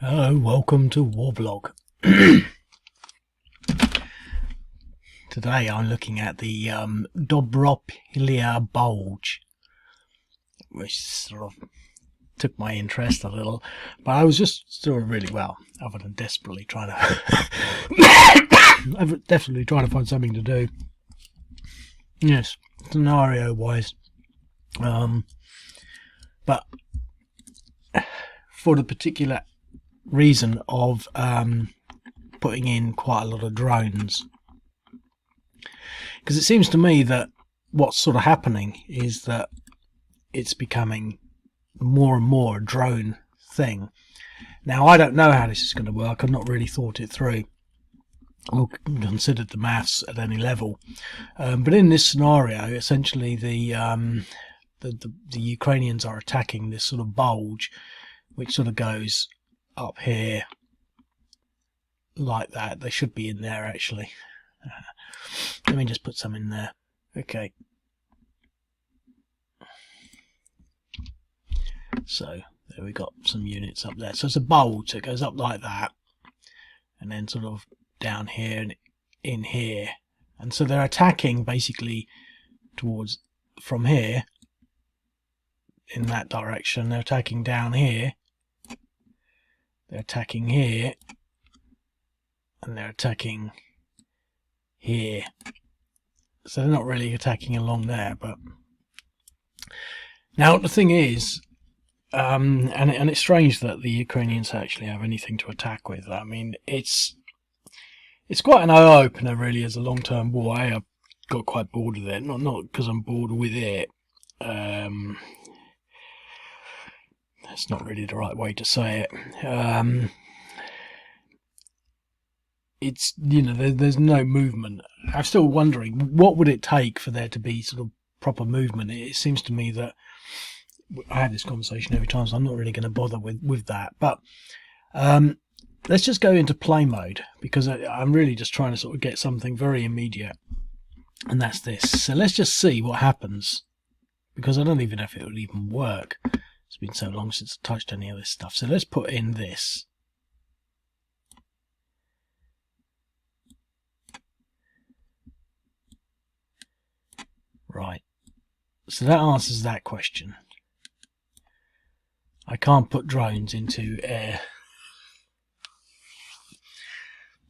Hello, welcome to Warblog. Today I'm looking at the Dobropillia Bulge, which sort of took my interest a little, but I was just still really well, other than desperately trying to definitely trying to find something to do. Yes, scenario wise. But for the particular reason of putting in quite a lot of drones, because it seems to me that what's sort of happening is that it's becoming more and more a drone thing. Now, I don't know how this is going to work. I've not really thought it through or considered the maths at any level. But in this scenario, essentially the Ukrainians are attacking this sort of bulge, which sort of goes up here like that. They should be in there actually. Let me just put some in there. Okay. So there we got some units up there. So it's a bulge that goes up like that, and then sort of down here and in here. And so they're attacking basically towards from here in that direction. They're attacking down here. They're attacking here, and they're attacking here. So they're not really attacking along there, but now the thing is, and it's strange that the Ukrainians actually have anything to attack with. I mean, it's quite an eye-opener really as a long-term war. I got quite bored with it, not because I'm bored with it. That's not really the right way to say it. It's, you know, there's no movement. I'm still wondering what would it take for there to be sort of proper movement. It seems to me that I have this conversation every time, so I'm not really going to bother with that. But let's just go into play mode, because I'm really just trying to sort of get something very immediate, and that's this. So let's just see what happens, because I don't even know if it would even work. It's been so long since I touched any of this stuff. So let's put in this. Right. So that answers that question. I can't put drones into air.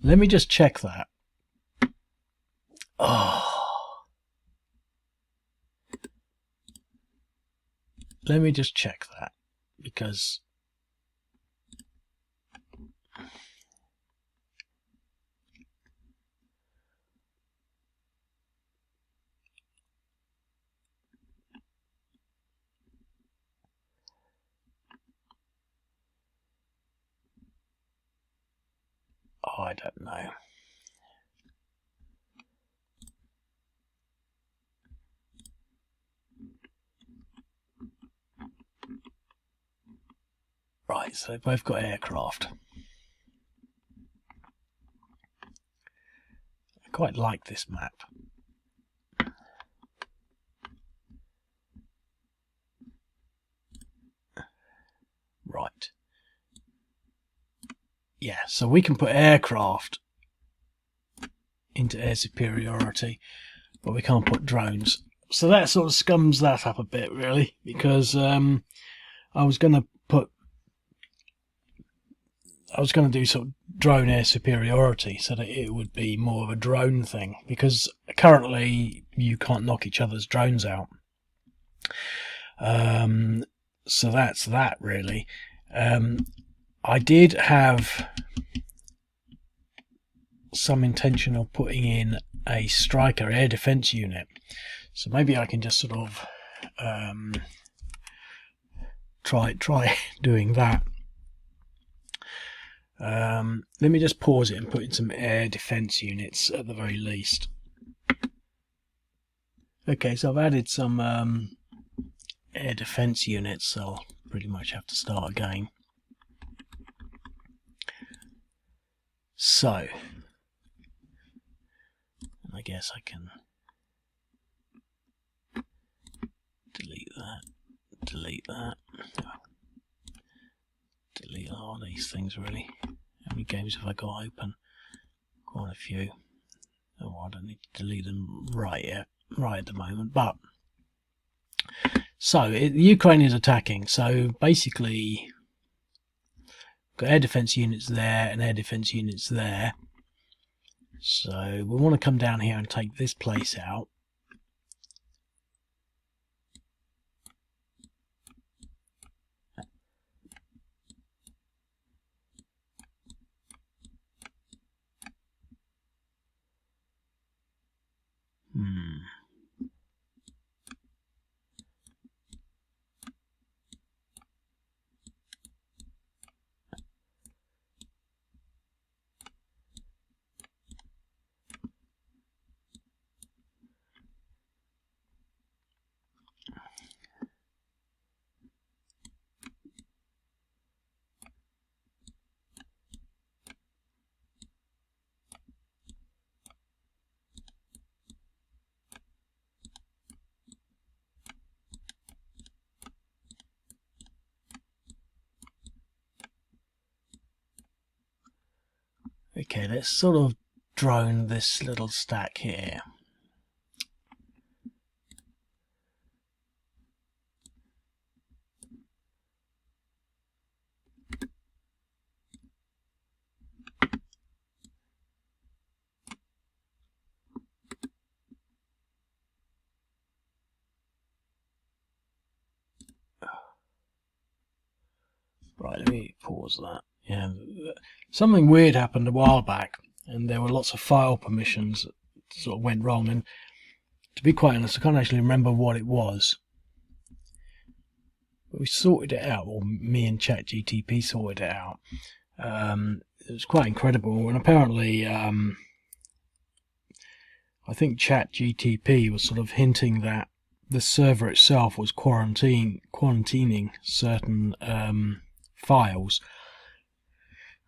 Let me just check that. Oh. Let me just check that, because I don't know. Right, so they've both got aircraft. I quite like this map. Right. Yeah, so we can put aircraft into air superiority, but we can't put drones. So that sort of scums that up a bit, really, because I was going to do sort of drone air superiority, so that it would be more of a drone thing, because currently you can't knock each other's drones out. So that's that, really. I did have some intention of putting in a Striker air defense unit, so maybe I can just sort of try doing that. Let me just pause it and put in some air defense units at the very least. Okay, so I've added some air defense units, so I'll pretty much have to start again. So I guess I can delete that, delete on these things really. How many games have I got open? Quite a few. Oh, I don't need to delete them right at the moment. But so the Ukraine is attacking. So basically, got air defense units there and air defense units there. So we want to come down here and take this place out. Okay, let's sort of drone this little stack here. Right, let me pause that. Yeah, something weird happened a while back, and there were lots of file permissions that sort of went wrong. And to be quite honest, I can't actually remember what it was. But we sorted it out, or me and ChatGTP sorted it out. It was quite incredible, and apparently, I think ChatGTP was sort of hinting that the server itself was quarantining certain files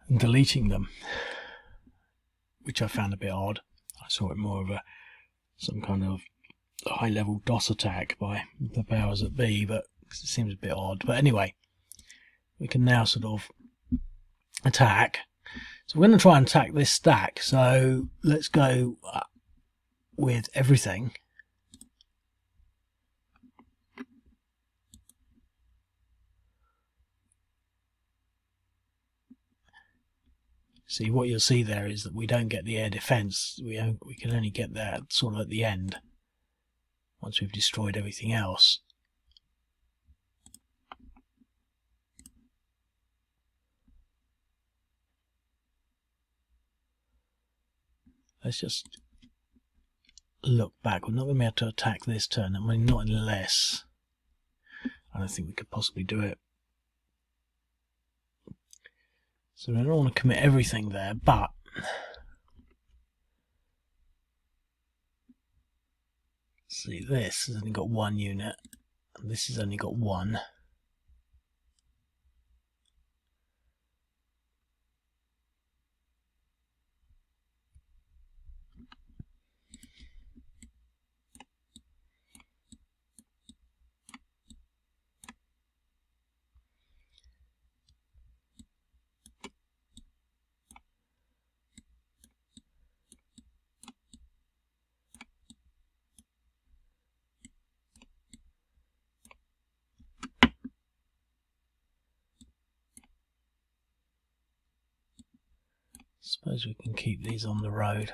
and deleting them, which I found a bit odd. I saw it more of some kind of high-level DOS attack by the powers that be, but it seems a bit odd. But anyway, we can now sort of attack. So we're going to try and attack this stack. So let's go with everything. See, what you'll see there is that we don't get the air defense. We can only get that sort of at the end, once we've destroyed everything else. Let's just look back. We're not going to be able to attack this turn, I mean, not unless... I don't think we could possibly do it. So we don't want to commit everything there, but see, this has only got one unit, and this has only got one. Suppose we can keep these on the road.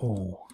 Oh.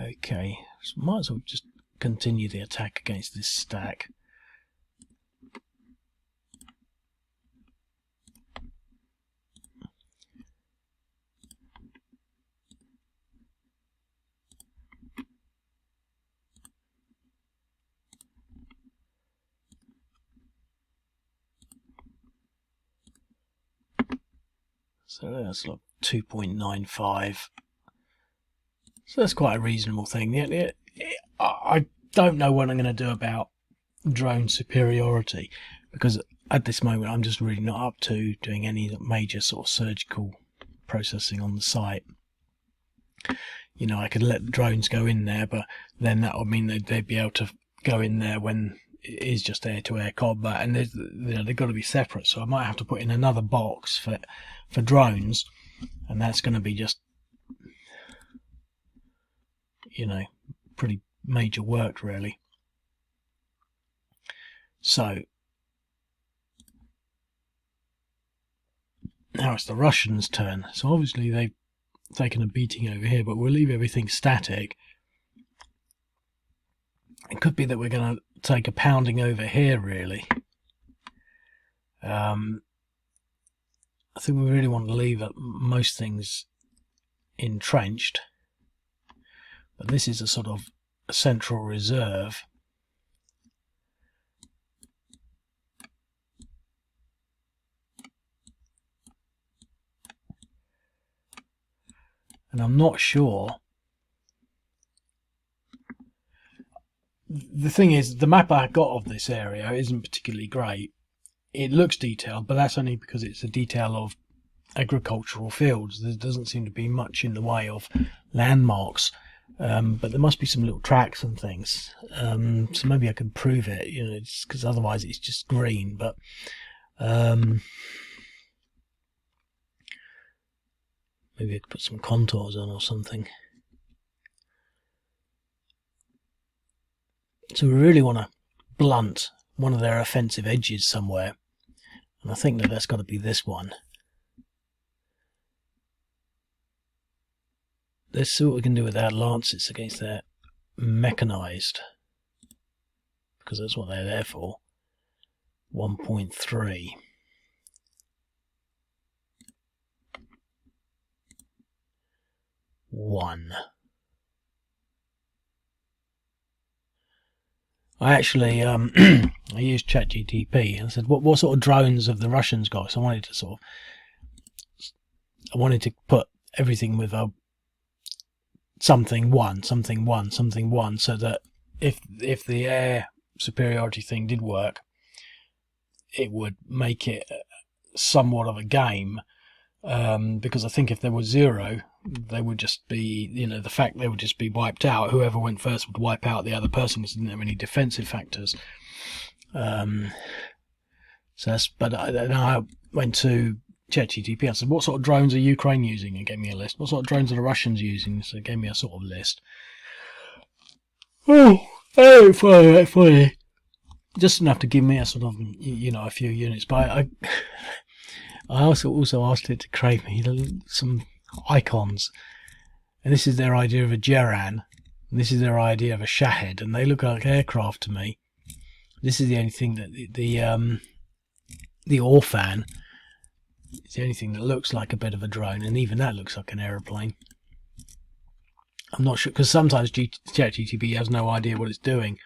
Okay, so might as well just continue the attack against this stack. So that's like 2.95. So that's quite a reasonable thing. I don't know what I'm going to do about drone superiority, because at this moment I'm just really not up to doing any major sort of surgical processing on the site. You know, I could let the drones go in there, but then that would mean they'd be able to go in there when it is just air-to-air combat, and they've got to be separate. So I might have to put in another box for drones, and that's going to be just, you know, pretty major work really. So now it's the Russians' turn. So obviously they've taken a beating over here, but we'll leave everything static. It could be that we're going to take a pounding over here really. I think we really want to leave most things entrenched, but this is a sort of a central reserve. And I'm not sure. The thing is, the map I got of this area isn't particularly great. It looks detailed, but that's only because it's a detail of agricultural fields. There doesn't seem to be much in the way of landmarks, but there must be some little tracks and things. So maybe I could prove it, you know, because otherwise it's just green. But maybe I could put some contours on or something. So we really want to blunt one of their offensive edges somewhere, and I think that's got to be this one. Let's see what we can do with our lances against their mechanized, because that's what they're there for. 1.3. I actually I used ChatGPT and said, what sort of drones have the Russians got? So I wanted to put everything with a something one, so that if the air superiority thing did work, it would make it somewhat of a game. Because I think if there was 0, they would just be, you know, they would just be wiped out. Whoever went first would wipe out the other person because they didn't have any defensive factors. But I went to ChatGPT. I said, what sort of drones are Ukraine using? And gave me a list. What sort of drones are the Russians using? So it gave me a sort of list. Oh, funny. Just enough to give me a sort of, you know, a few units. But I also asked it to create me some icons, and this is their idea of a Geran, and this is their idea of a Shahed, and they look like aircraft to me. This is the only thing that the Orphan is the only thing that looks like a bit of a drone, and even that looks like an aeroplane. I'm not sure, because sometimes ChatGPT has no idea what it's doing.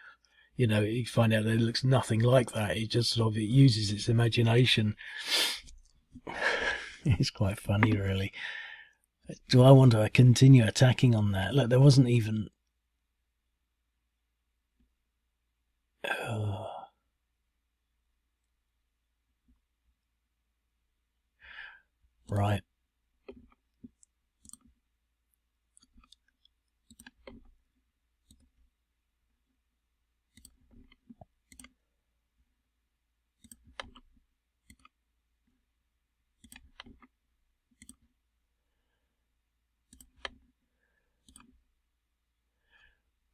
You know, you find out that it looks nothing like that. It just sort of uses its imagination. It's quite funny, really. Do I want to continue attacking on that? Look, there wasn't even... Right.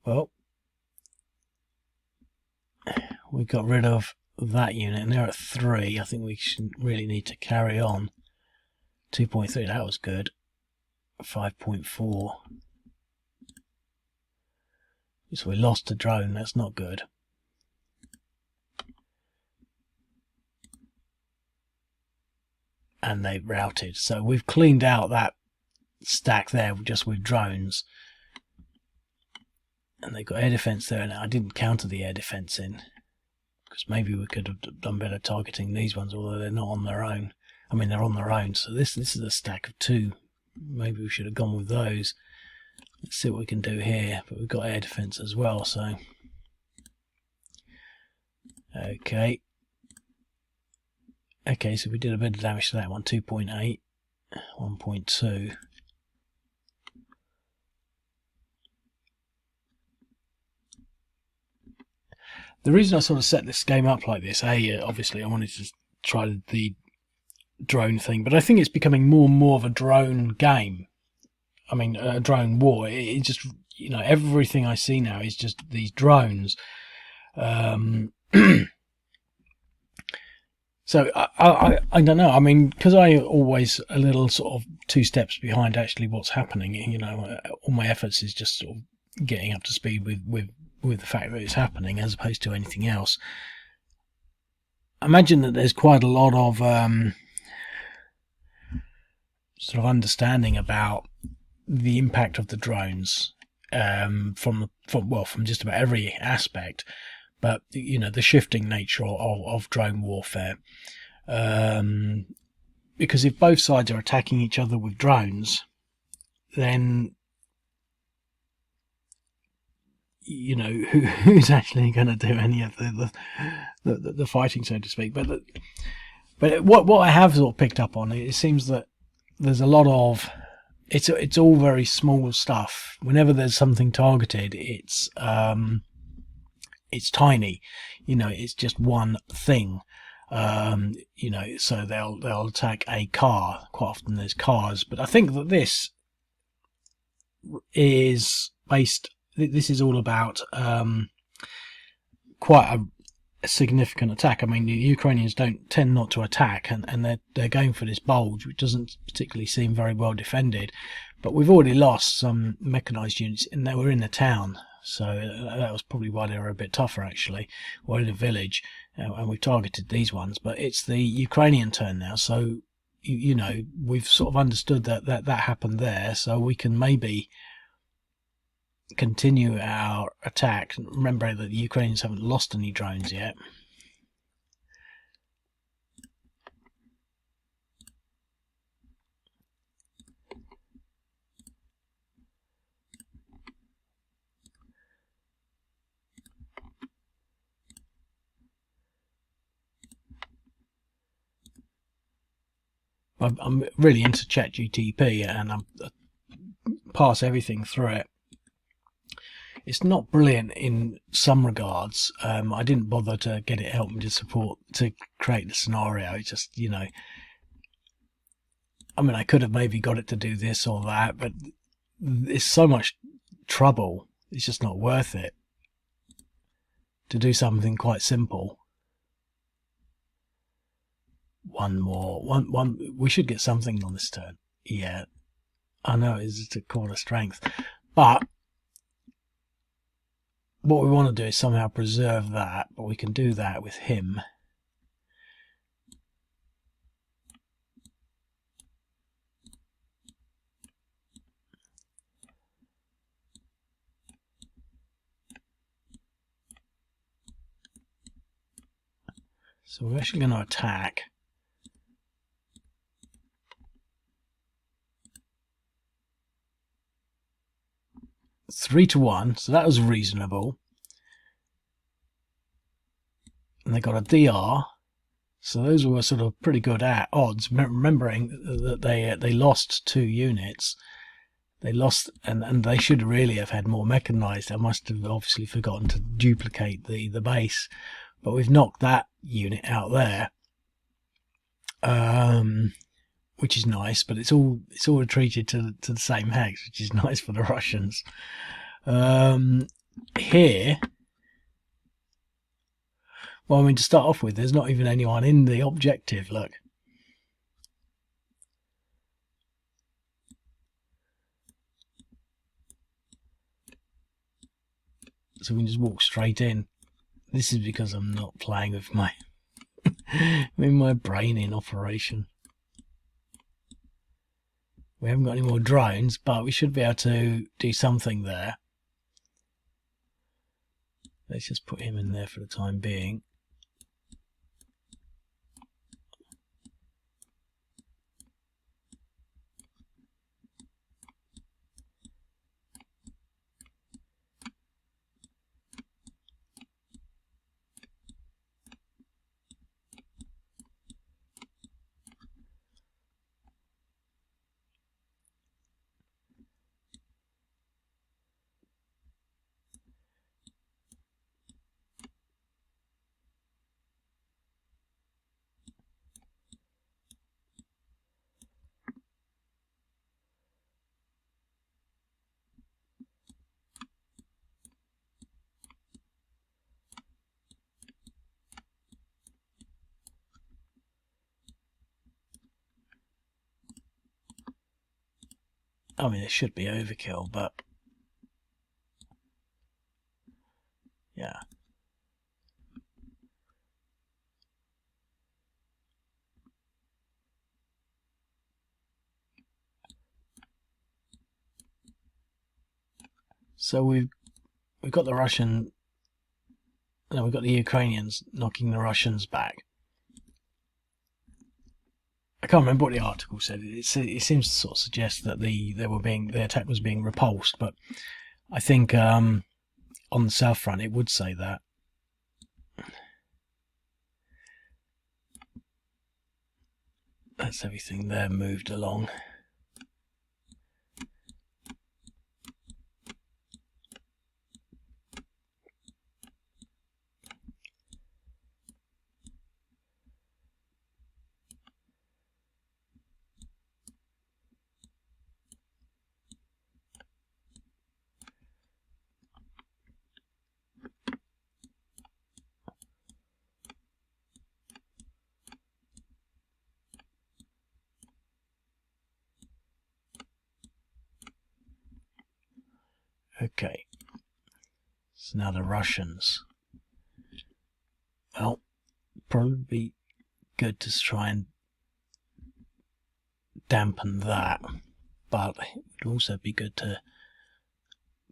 Well, we got rid of that unit, and they're at 3. I think we really need to carry on. 2.3, that was good. 5.4. So we lost a drone. That's not good. And they've routed. So we've cleaned out that stack there just with drones. And they've got air defense there. And I didn't counter the air defense in, because maybe we could have done better targeting these ones, although they're not on their own. I mean, they're on their own. So this is a stack of 2. Maybe we should have gone with those. Let's see what we can do here. But we've got air defense as well, so okay. Okay, so we did a bit of damage to that one. 2.8, 1.2. The reason I sort of set this game up like this, obviously I wanted to try the drone thing, but I think it's becoming more and more of a drone game. I mean, a drone war. It just, you know, everything I see now is just these drones. So I don't know. I mean, because I always a little sort of 2 steps behind actually what's happening. You know, all my efforts is just sort of getting up to speed with the fact that it's happening, as opposed to anything else. I imagine that there's quite a lot of sort of understanding about the impact of the drones from just about every aspect. But, you know, the shifting nature of drone warfare. Because if both sides are attacking each other with drones, then, you know, who's actually going to do any of the fighting, so to speak. But what I have sort of picked up on, it seems that there's a lot of, it's all very small stuff. Whenever there's something targeted, it's tiny, you know, it's just one thing, you know, so they'll attack a car. Quite often there's cars, but I think that this is all about quite a significant attack. I mean, the Ukrainians tend not to attack, and they're going for this bulge, which doesn't particularly seem very well defended, but we've already lost some mechanized units, and they were in the town. So that was probably why they were a bit tougher, actually. We're in a village, and we've targeted these ones. But it's the Ukrainian turn now, so, you know, we've sort of understood that happened there, so we can maybe continue our attack. Remember that the Ukrainians haven't lost any drones yet. I'm really into ChatGTP, and I pass everything through it. It's not brilliant in some regards. I didn't bother to get it help me to create the scenario. It's just, you know, I mean, I could have maybe got it to do this or that, but it's so much trouble. It's just not worth it to do something quite simple. One more. We should get something on this turn. Yeah, I know it's a quarter strength, but what we want to do is somehow preserve that. But we can do that with him. So we're actually going to attack. Three to 1, so that was reasonable. And they got a DR, so those were sort of pretty good at odds. Remembering that they lost 2 units, they lost, and they should really have had more mechanized. I must have obviously forgotten to duplicate the base, but we've knocked that unit out there, which is nice. But it's all retreated to the same hex, which is nice for the Russians. Here, well, I mean, to start off with, there's not even anyone in the objective. Look. so we can just walk straight in. This is because I'm not playing with my with my brain in operation. We haven't got any more drones, but we should be able to do something there. Let's just put him in there for the time being. I mean, it should be overkill, but yeah. So we've got the Russian. No, we've got the Ukrainians knocking the Russians back. I can't remember what the article said. It seems to sort of suggest that the attack was being repulsed, but I think on the south front it would say that. That's everything there moved along. Okay, so now the Russians. Well, probably be good to try and dampen that, but it would also be good to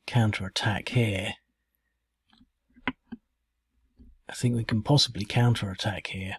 counter-attack here. I think we can possibly counter-attack here.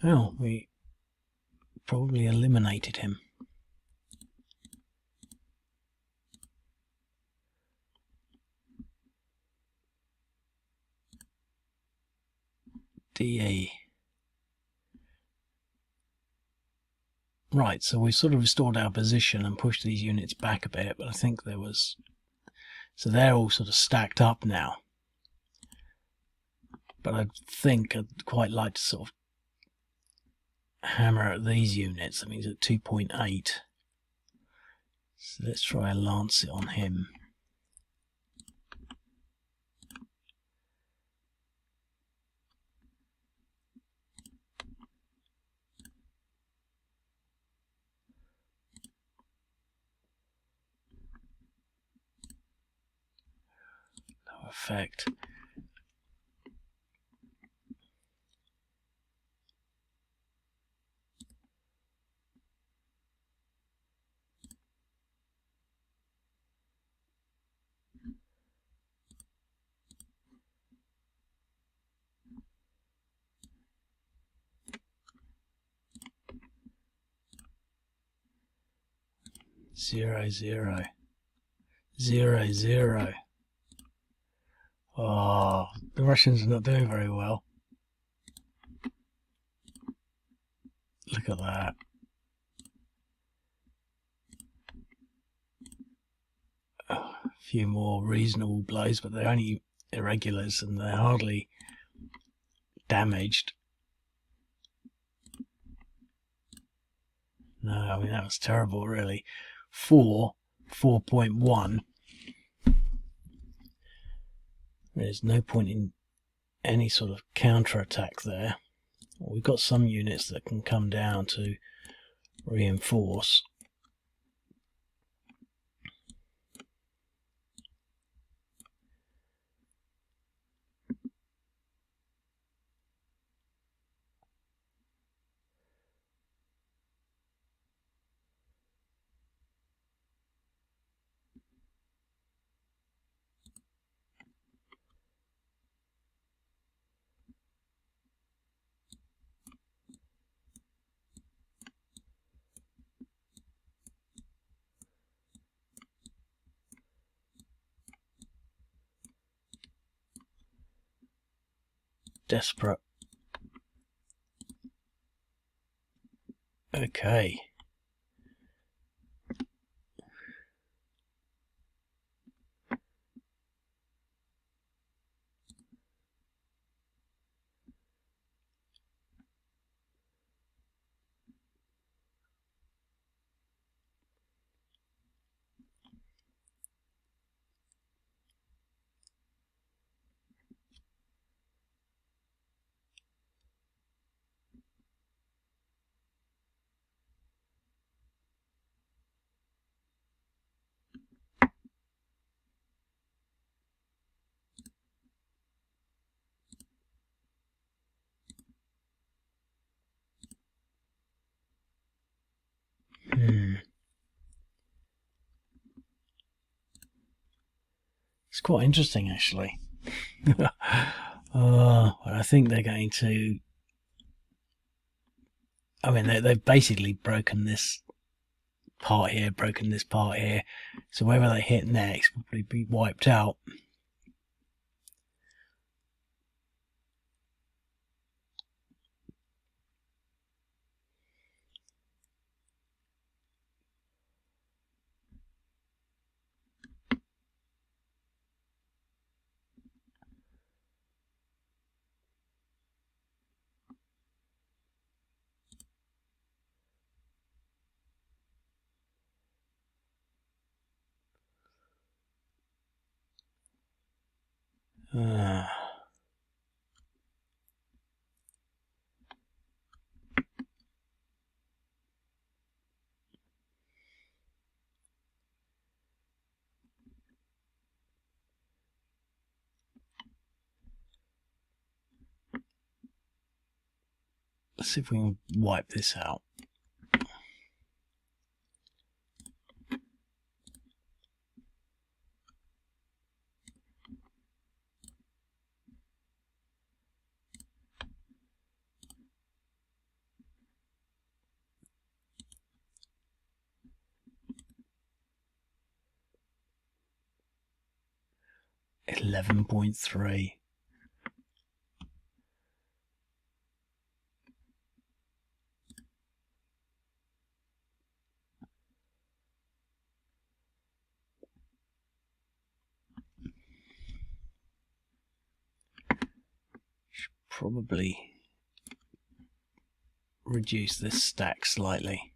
Oh, we probably eliminated him. DE. Right, so we sort of restored our position and pushed these units back a bit, but I think there was... So they're all sort of stacked up now. But I think I'd quite like to sort of hammer at these units. I mean, he's at 2.8. So let's try a Lancet on him. No effect. Zero, zero. 0-0. Oh, the Russians are not doing very well. Look at that. A few more reasonable blows, but they're only irregulars and they're hardly damaged. No, I mean, that was terrible, really. 4.1. There's no point in any sort of counter-attack there. We've got some units that can come down to reinforce. Desperate. Okay. It's quite interesting, actually. I think they're going to... I mean, they've basically broken this part here, broken this part here. So wherever they hit next will probably be wiped out. Let's see if we can wipe this out. $11.3. Should probably reduce this stack slightly.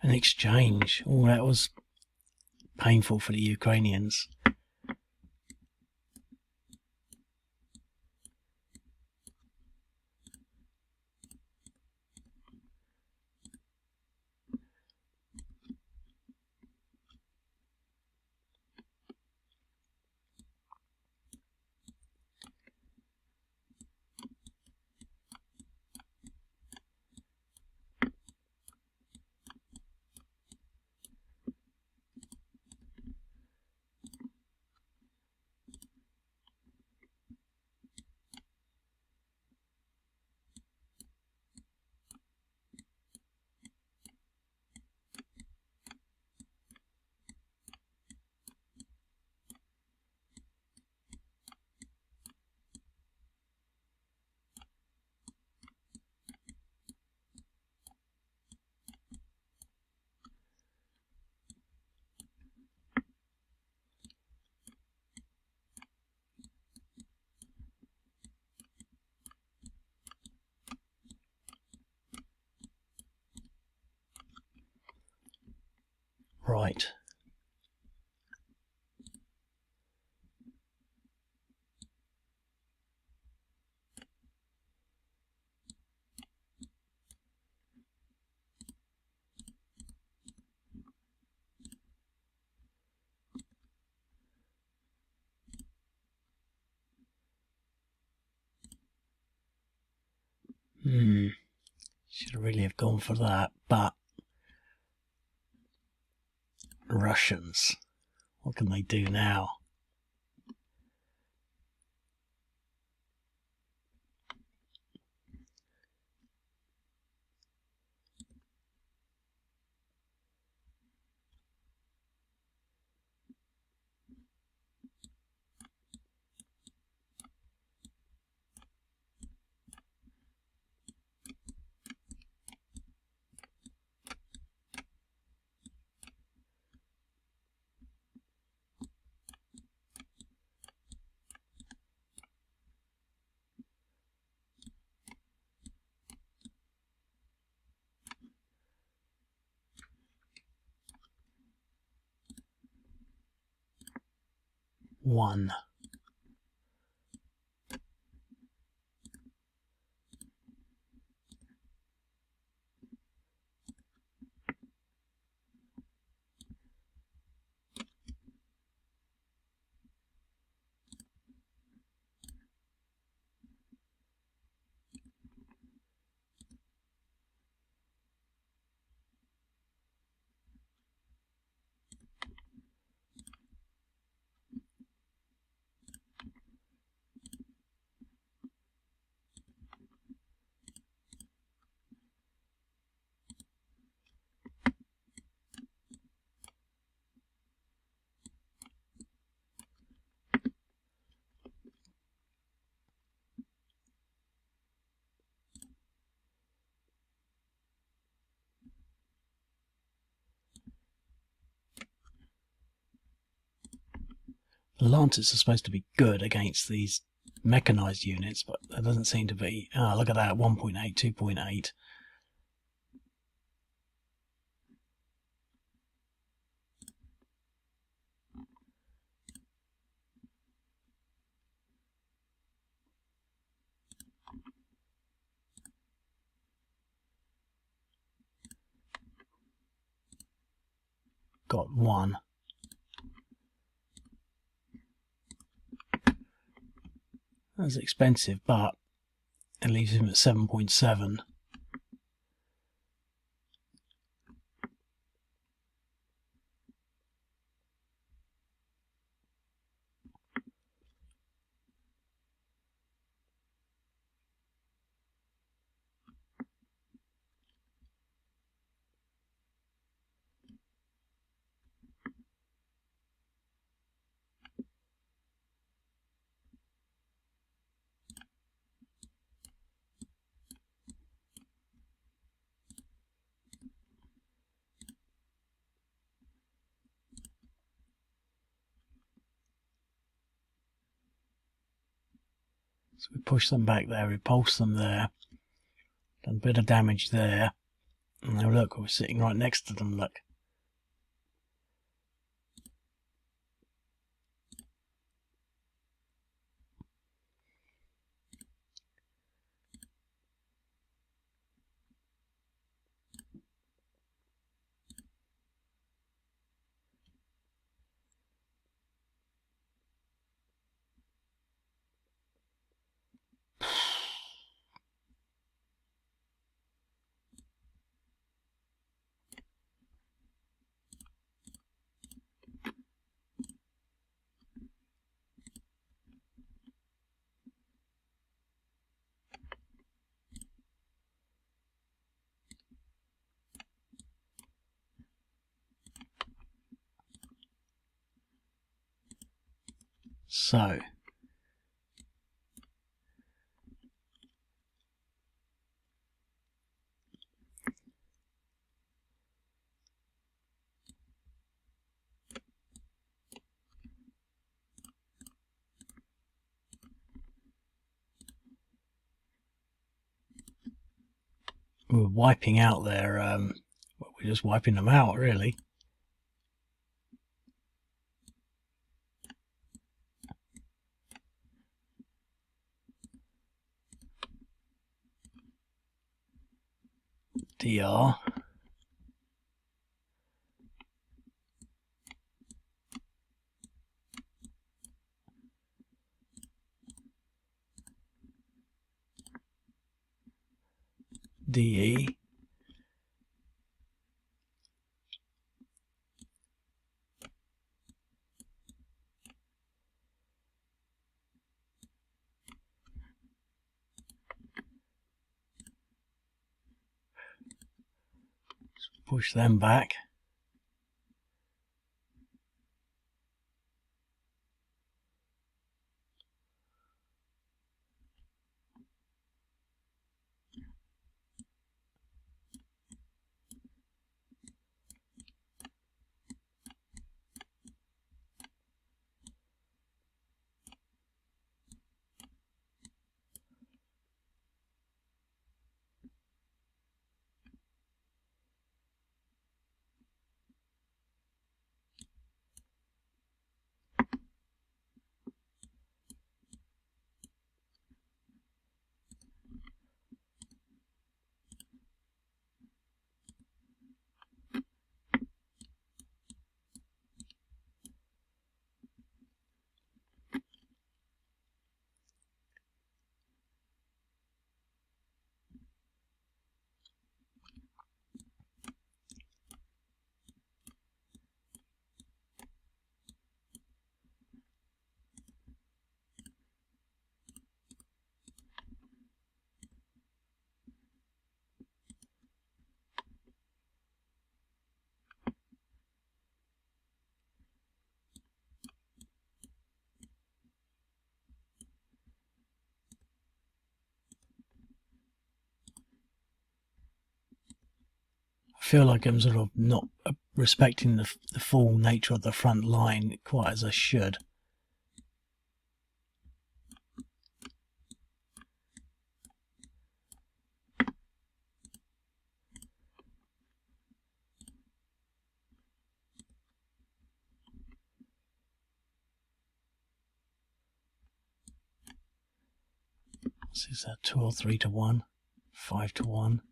An exchange. Oh, that was painful for the Ukrainians. right. Should really have gone for that, but Russians, what can they do now? One. The Lancets are supposed to be good against these mechanised units, but there doesn't seem to be. Ah, look at that, 1.8, 2.8. Got one. That's expensive, but it leaves him at 7.7. So we push them back there, repulse them there, done a bit of damage there. And now look, we're sitting right next to them, look. So we're wiping out their, well, we're just wiping them out, really. DR. DE. Push them back. I feel like I'm sort of not respecting the full nature of the front line quite as I should. So is that 2 or 3 to 1? 5 to 1?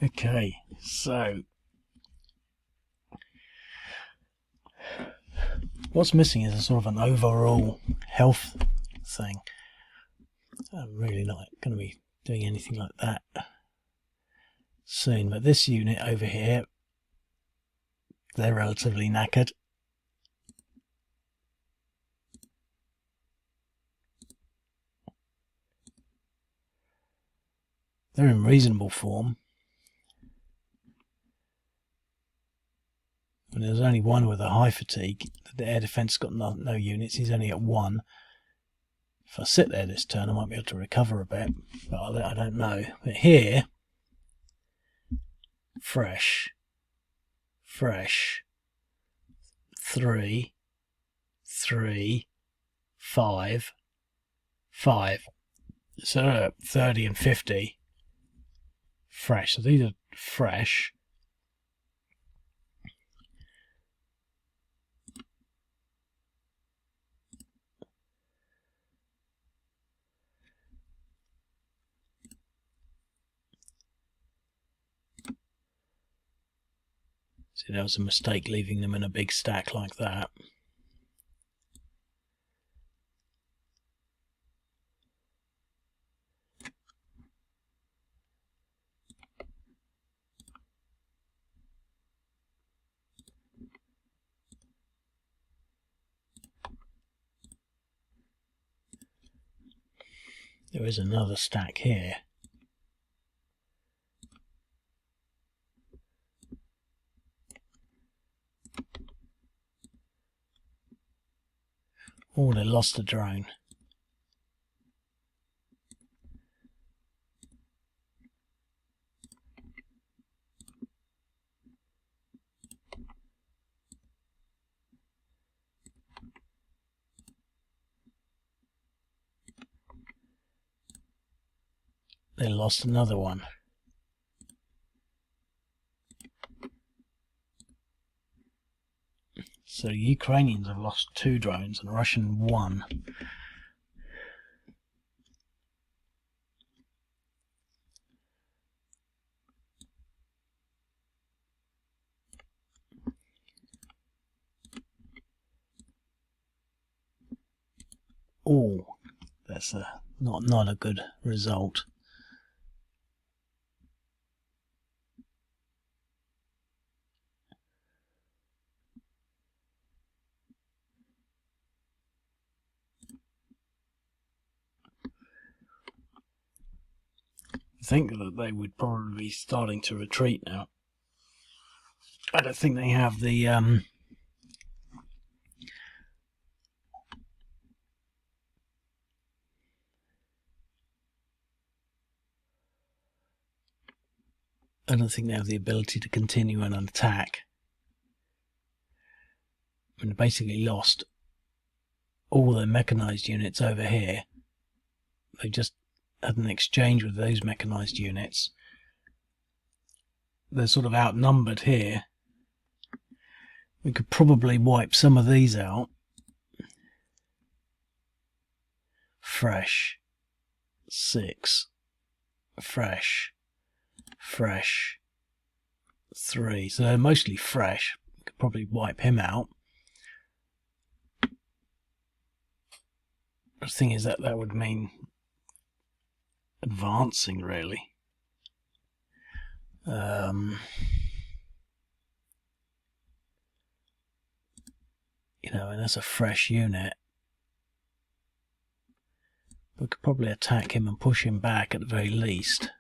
Okay, so what's missing is a sort of an overall health thing. I'm really not going to be doing anything like that soon, but this unit over here, they're relatively knackered. They're in reasonable form. And there's only one with a high fatigue. The air defence got no units. He's only at 1. If I sit there this turn, I might be able to recover a bit, but I don't know. But here, fresh, 3, 3, 5, 5. So 30 and 50, fresh. So these are fresh. See, that was a mistake leaving them in a big stack like that. There is another stack here. Oh, they lost the drone. They lost another one. So the Ukrainians have lost 2 drones and the Russian 1. Oh, that's not a good result. I think that they would probably be starting to retreat now. I don't think they have the I don't think they have the ability to continue an attack. I mean, they basically lost all their mechanized units over here. They just had an exchange with those mechanized units. They're sort of outnumbered here. We could probably wipe some of these out. Fresh. 6. Fresh. Fresh. 3. So they're mostly fresh. We could probably wipe him out. The thing is that would mean advancing, really. You know, and that's a fresh unit. We could probably attack him and push him back at the very least.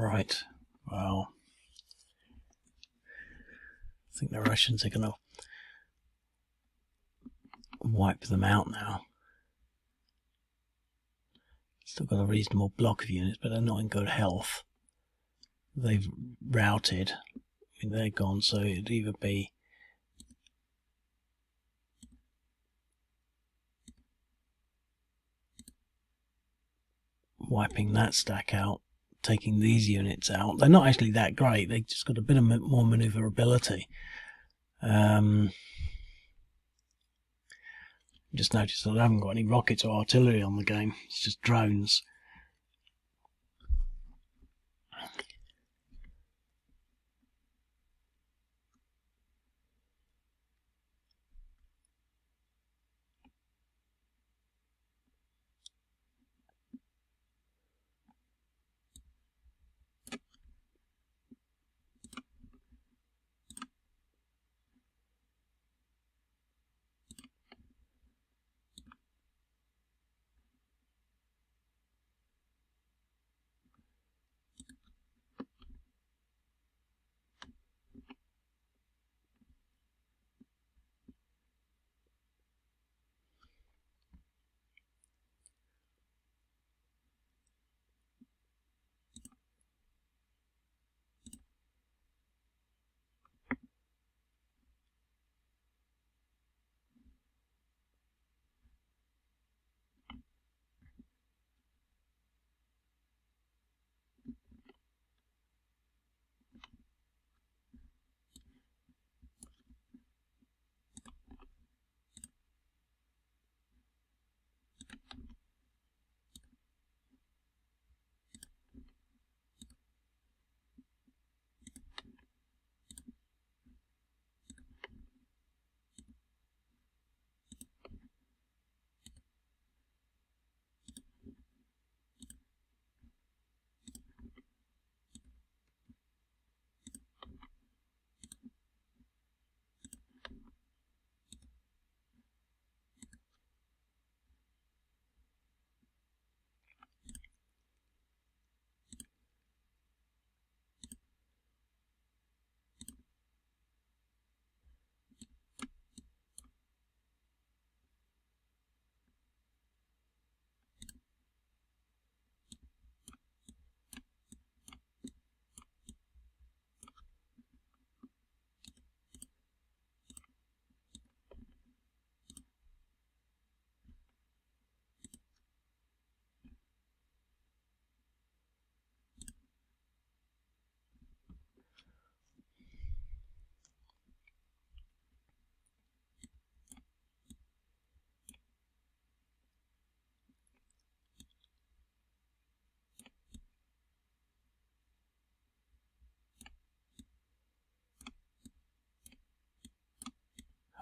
Right. Well, I think the Russians are going to wipe them out now. Still got a reasonable block of units, but they're not in good health. They've routed. I mean, they're gone, so it'd either be wiping that stack out, taking these units out. They're not actually that great. They've just got a bit of more maneuverability. Just noticed that I haven't got any rockets or artillery on the game. It's just drones.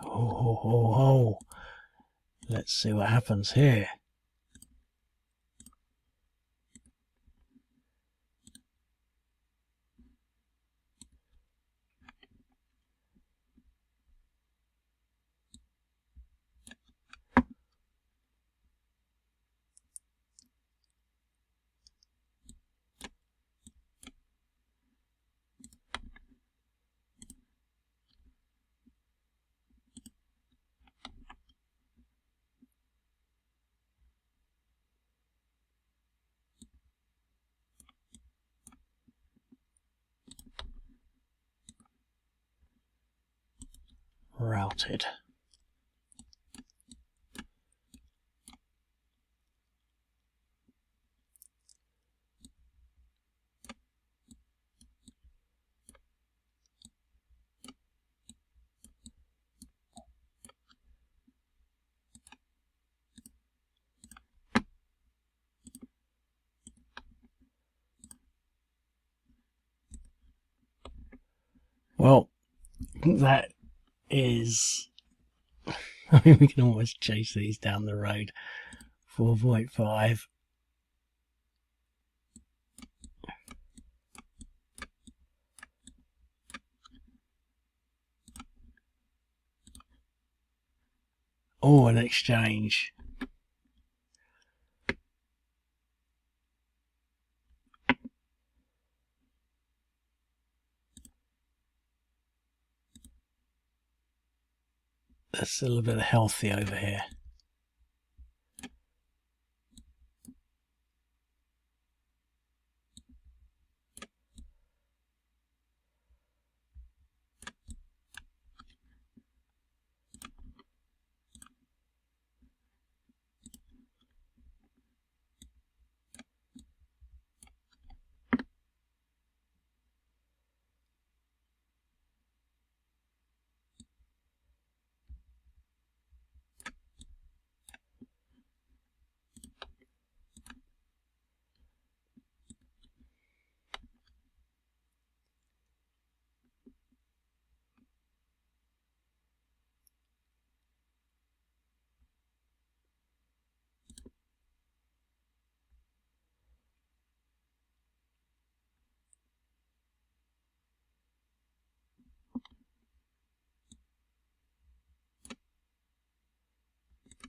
Oh. Let's see what happens here. Routed. Well, that is... I mean, we can almost chase these down the road. 4.5. Oh, an exchange. It's a little bit healthy over here.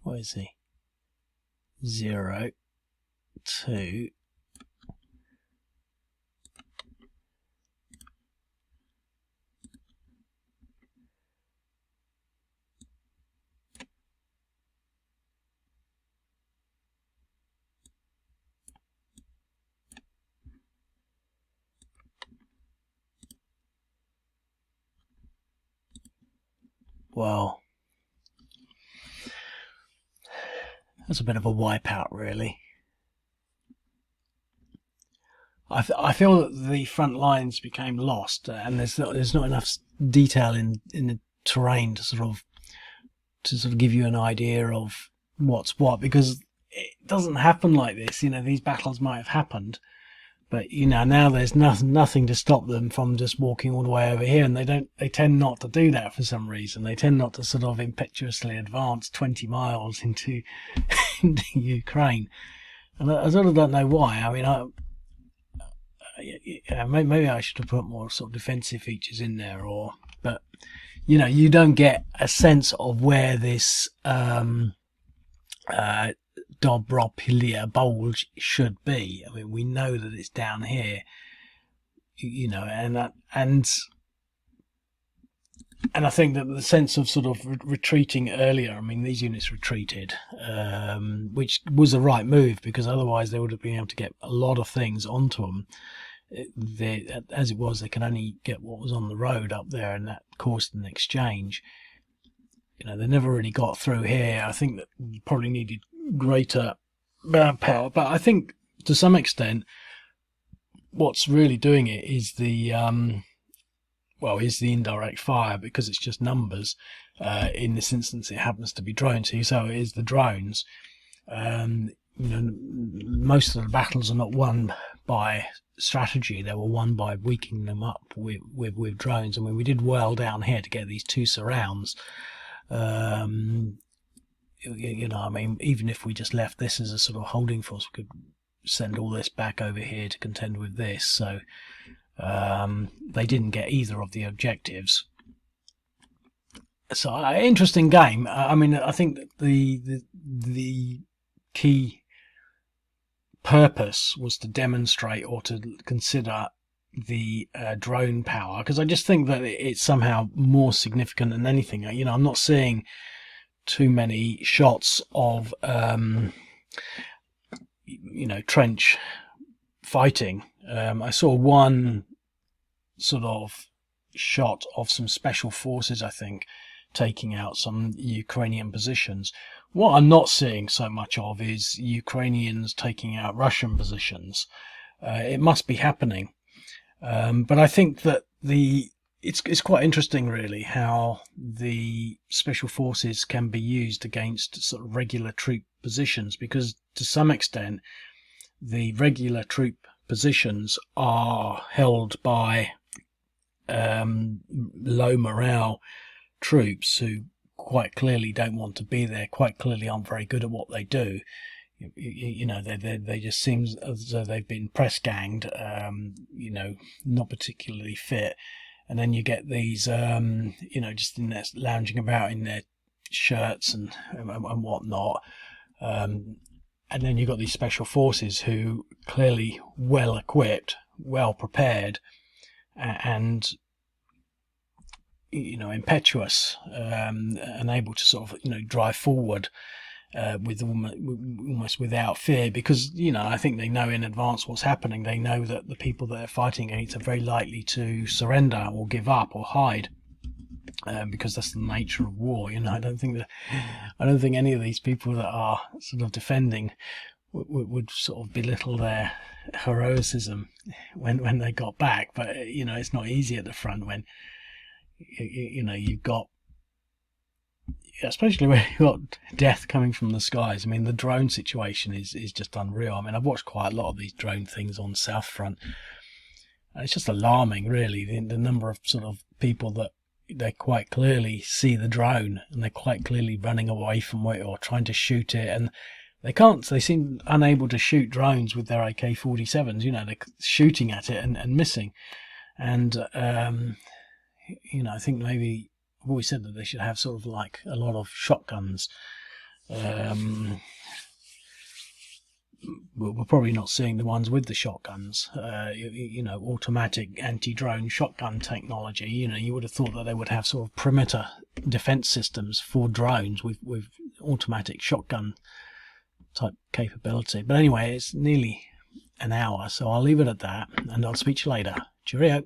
What is he? 0, 2. Well, that's a bit of a wipeout, really. I feel that the front lines became lost, and there's not enough detail in the terrain to sort of give you an idea of what's what, because it doesn't happen like this. You know, these battles might have happened, but you know, now there's nothing to stop them from just walking all the way over here, and they tend not to do that for some reason. They tend not to sort of impetuously advance 20 miles into into Ukraine, and I sort of don't know why. I mean, maybe I should have put more sort of defensive features in there, but you know, you don't get a sense of where this Dobropillia Bulge should be. I mean, we know that it's down here, you know, and I think that the sense of sort of retreating earlier, I mean, these units retreated, which was the right move, because otherwise they would have been able to get a lot of things onto them. As it was, they could only get what was on the road up there, and that caused an exchange. You know, they never really got through here. I think that you probably needed greater manpower, but I think to some extent what's really doing it is the indirect fire, because it's just numbers. In this instance it happens to be drones, so it is the drones. You know, most of the battles are not won by strategy, they were won by weakening them up with drones. I mean, we did well down here to get these 2 surrounds. You know, I mean, even if we just left this as a sort of holding force, we could send all this back over here to contend with this. So they didn't get either of the objectives. So interesting game. I mean, I think that the key purpose was to demonstrate or to consider the drone power, because I just think that it's somehow more significant than anything. You know, I'm not seeing too many shots of you know, trench fighting. I saw one sort of shot of some special forces, I think, taking out some Ukrainian positions. What I'm not seeing so much of is Ukrainians taking out Russian positions. It must be happening, but I think that it's quite interesting, really, how the special forces can be used against sort of regular troop positions, because to some extent the regular troop positions are held by low morale troops who quite clearly don't want to be there, quite clearly aren't very good at what they do. You know, they just seem as though they've been press ganged, you know, not particularly fit. And then you get these, you know, just in there lounging about in their shirts and whatnot. And then you've got these special forces who clearly well equipped, well prepared, and impetuous, and able to sort of drive forward with almost without fear, because I think they know in advance what's happening. They know that the people that they're fighting against are very likely to surrender or give up or hide, because that's the nature of war. I don't think any of these people that are sort of defending would sort of belittle their heroism when they got back. But it's not easy at the front when you've got, especially when you've got death coming from the skies. I mean, the drone situation is just unreal. I mean, I've watched quite a lot of these drone things on South Front, and it's just alarming, really, the number of sort of people that they quite clearly see the drone and they're quite clearly running away from it or trying to shoot it, and they can't. They seem unable to shoot drones with their AK-47s. They're shooting at it and missing. And I think maybe I've always said that they should have sort of like a lot of shotguns. We're probably not seeing the ones with the shotguns. Automatic anti-drone shotgun technology. You would have thought that they would have sort of perimeter defense systems for drones with automatic shotgun type capability. But anyway, it's nearly an hour, so I'll leave it at that, and I'll speak to you later. Cheerio.